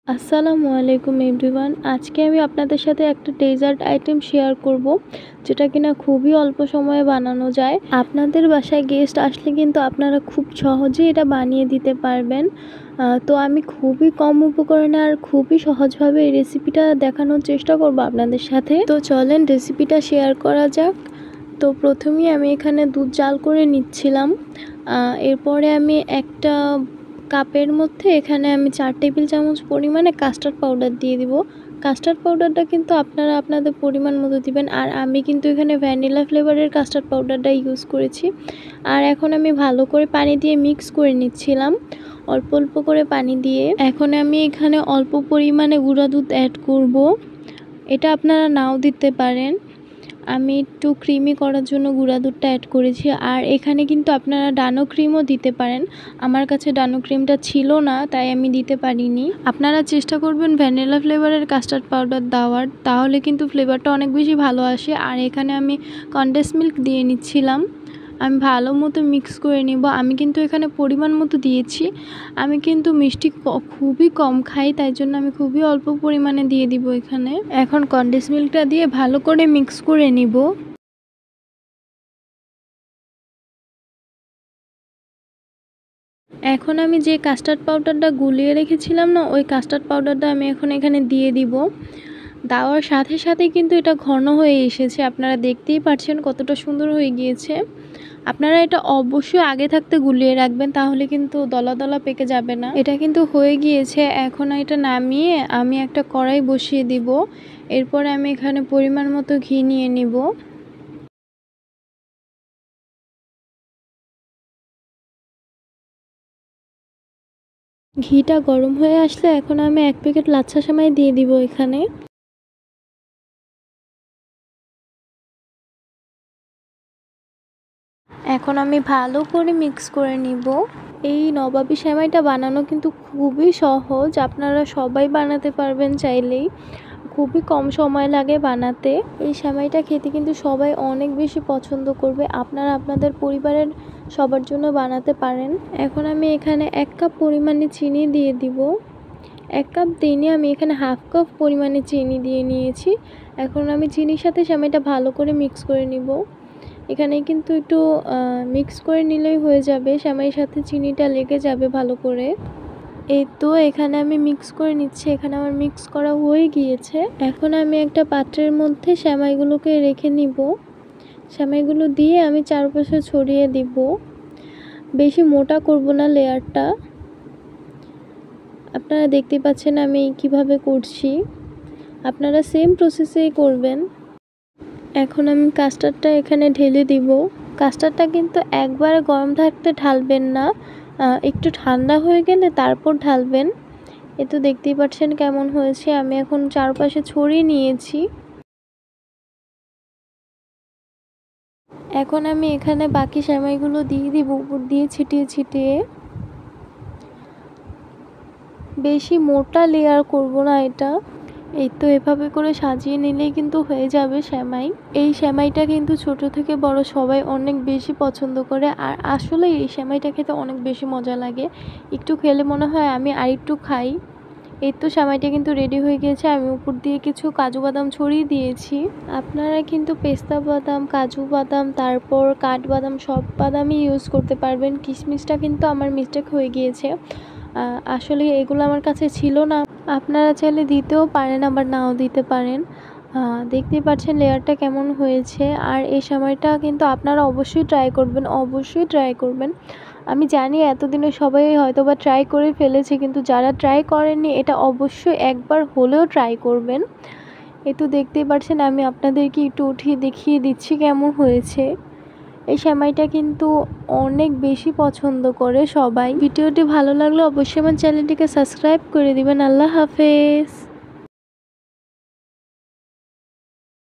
আসসালামু আলাইকুম এভরিওয়ান। আজকে আমি আপনাদের সাথে একটা ডেজার্ট আইটেম শেয়ার করব, যেটা কিনা খুবই অল্প সময়ে বানানো যায়। আপনাদের বাসায় গেস্ট আসলে কিন্তু আপনারা খুব সহজেই এটা বানিয়ে দিতে পারবেন। তো আমি খুবই কম উপকরণে আর খুবই সহজভাবে এই রেসিপিটা দেখানোর চেষ্টা করব আপনাদের সাথে। তো চলেন রেসিপিটা শেয়ার করা যাক। তো প্রথমেই আমি এখানে দুধ জাল করে নিচ্ছিলাম। এরপরে আমি একটা কাপের মধ্যে এখানে আমি 4 টেবিল চামচ পরিমাণে কাস্টার্ড পাউডার দিয়ে দিব। কাস্টার্ড পাউডারটা কিন্তু আপনারা আপনাদের পরিমাণ মতো দিবেন, আর আমি কিন্তু এখানে ভ্যানিলা ফ্লেভারের কাস্টার্ড পাউডারটা ইউজ করেছি। আর এখন আমি ভালো করে পানি দিয়ে মিক্স করে নিচ্ছিলাম, অল্প অল্প করে পানি দিয়ে। এখন আমি এখানে অল্প পরিমাণে গুঁড়া দুধ অ্যাড করব। এটা আপনারা নাও দিতে পারেন। আমি একটু ক্রিমি করার জন্য গুঁড়া দুধটা অ্যাড করেছি। আর এখানে কিন্তু আপনারা ডানো ক্রিমও দিতে পারেন। আমার কাছে ডানো ক্রিমটা ছিল না, তাই আমি দিতে পারিনি। আপনারা চেষ্টা করবেন ভ্যানিলা ফ্লেভারের কাস্টার্ড পাউডার দেওয়ার, তাহলে কিন্তু ফ্লেভারটা অনেক বেশি ভালো আসে। আর এখানে আমি কনডেন্স মিল্ক দিয়ে নিচ্ছিলাম। আমি ভালো মতো মিক্স করে নিব। আমি কিন্তু এখানে পরিমাণ মতো দিয়েছি। আমি কিন্তু মিষ্টি খুবই কম খাই, তাই জন্য আমি খুবই অল্প পরিমাণে দিয়ে দিব এখানে। এখন কনডেন্স মিল্কটা দিয়ে ভালো করে মিক্স করে নিব। এখন আমি যে কাস্টার্ড পাউডারটা গুলিয়ে রেখেছিলাম না, ওই কাস্টার্ড পাউডারটা আমি এখন এখানে দিয়ে দিব। দেওয়ার সাথে সাথে কিন্তু এটা ঘন হয়ে এসেছে। আপনারা দেখতেই পাচ্ছেন কতটা সুন্দর হয়ে গিয়েছে। আপনারা এটা অবশ্যই আগে থাকতে গুলিয়ে রাখবেন, তাহলে কিন্তু দলা দলা পেকে যাবে না। এটা কিন্তু হয়ে গিয়েছে। এখন এটা নামিয়ে আমি একটা কড়াই বসিয়ে দিব। এরপরে আমি এখানে পরিমাণ মতো ঘি নিয়ে নিব। ঘিটা গরম হয়ে আসলে এখন আমি 1 প্যাকেট লাচ্ছা সেমাই দিয়ে দিব এখানে। এখন আমি ভালো করে মিক্স করে নিব। এই নবাবী সেমাইটা বানানো কিন্তু খুবই সহজ। আপনারা সবাই বানাতে পারবেন চাইলেই। খুবই কম সময় লাগে বানাতে। এই সেমাইটা খেতে কিন্তু সবাই অনেক বেশি পছন্দ করবে। আপনারা আপনাদের পরিবারের সবার জন্য বানাতে পারেন। এখন আমি এখানে 1 কাপ পরিমাণে চিনি দিয়ে দিব। 1 কাপ দিইনি, আমি এখানে হাফ কাপ পরিমাণে চিনি দিয়ে নিয়েছি। এখন আমি চিনির সাথে সেমাইটা ভালো করে মিক্স করে নিব। এখানে কিন্তু একটু মিক্স করে নিলেই হয়ে যাবে, সেমাইয়ের সাথে চিনিটা লেগে যাবে ভালো করে। এই তো এখানে আমি মিক্স করে নিচ্ছি। এখানে আমার মিক্স করা হয়ে গিয়েছে। এখন আমি একটা পাত্রের মধ্যে সেমাইগুলোকে রেখে নিব। সেমাইগুলো দিয়ে আমি চারপাশে ছড়িয়ে দিব। বেশি মোটা করব না লেয়ারটা। আপনারা দেখতে পাচ্ছেন আমি কিভাবে করছি। আপনারা সেম প্রসেসেই করবেন। এখন আমি কাস্টার্ডটা এখানে ঢেলে দিব। কাস্টার্ডটা কিন্তু একবারে গরম থাকতে ঢালবেন না, একটু ঠান্ডা হয়ে গেলে তারপর ঢালবেন। এ তো দেখতেই পাচ্ছেন কেমন হয়েছে। আমি এখন চারপাশে ছড়িয়ে নিয়েছি। এখন আমি এখানে বাকি সেমাইগুলো দিয়ে দিব উপর দিয়ে ছিটিয়ে ছিটিয়ে। বেশি মোটা লেয়ার করব না এটা। এই তো এভাবে করে সাজিয়ে নিলেই কিন্তু হয়ে যাবে সেমাই। এই সেমাইটা কিন্তু ছোট থেকে বড় সবাই অনেক বেশি পছন্দ করে। আর আসলে এই সেমাইটা খেতে অনেক বেশি মজা লাগে। একটু খেলে মনে হয় আমি আরেকটু খাই। এই তো সেমাইটা কিন্তু রেডি হয়ে গিয়েছে। আমি উপর দিয়ে কিছু কাজু বাদাম ছড়িয়ে দিয়েছি। আপনারা কিন্তু পেস্তা বাদাম, কাজু বাদাম, তারপর কাঠবাদাম সব বাদামই ইউজ করতে পারবেন। কিশমিশটা কিন্তু আমার মিস্টেক হয়ে গিয়েছে। আসলে এগুলো আমার কাছে ছিল না। আপনারা চাইলে দিতেও পারেন, আবার নাও দিতে পারেন। দেখতেই পাচ্ছেন লেয়ারটা কেমন হয়েছে। আর এই সময়টা কিন্তু আপনারা অবশ্যই ট্রাই করবেন, অবশ্যই ট্রাই করবেন। আমি জানি এতদিনে সবাই হয়তোবা ট্রাই করে ফেলেছে, কিন্তু যারা ট্রাই করেননি এটা অবশ্যই একবার হলেও ট্রাই করবেন। এই তো দেখতেই পাচ্ছেন আমি আপনাদেরকে একটু উঠিয়ে দেখিয়ে দিচ্ছি কেমন হয়েছে। এই সেমাইটা কিন্তু অনেক বেশি পছন্দ করে সবাই। ভিডিওটি ভালো লাগলে অবশ্যই আমার চ্যানেলটিকে সাবস্ক্রাইব করে দিবেন। আল্লাহ হাফেজ।